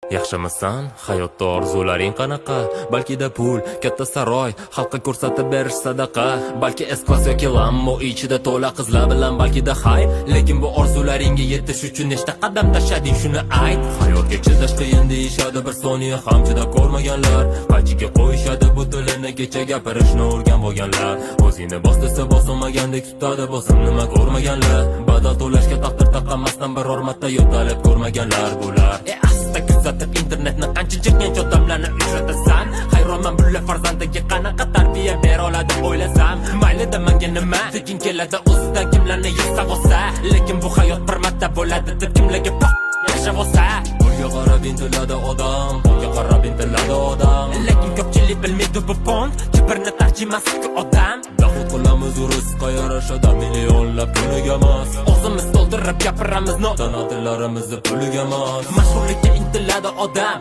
Yaxshimisan? Hayotda orzularing qanaqa? Balkida pul, katta saroy, xalqqa ko'rsatib berish sadaqa. Balki S-klass yoki Lambo ichida to'la qizlar bilan balkida hayt. Lekin bu orzularingga yetish uchun nechta qadam tashlading shuni ayt. Hayotga chidash qiyin deyishadi, bir soniya ham chidab ko'rmaganlar. Qalchiga qo'yishadi bu tilini, kecha gapirishni o'rgan bo'lganlar. O'zingni bos desa bosilmagandek tutadi, bosim nima ko'rmaganlar. Badal to'lashga taqdir taqamasdan biror marta yo'talib ko'rmaganlar bular. Kuzatib internetni qancha chekkancha odamlarni uchratasan. Hayronman bular farzandiga qanaqa tarbiya bera oladi o'ylasam. Maylida menga nima tekin keladi o'zidan kimlarni yesa bo'lsa. Lekin bu hayot bir marta bo'ladi deb kimlarga yashab olsa. Pulga qarab intiladi odam, pulga qarab intiladi odam. Lekin ko'pchilik bilmaydi bu fond kibrni tarjimasi odam. Do'xtir qilamiz rizqqa yarashada millionlab puliga emas. O'zimiz to'ldirib gapiramiz nodan otilarimizni puliga emas. Mashhurlikka intiladi odam.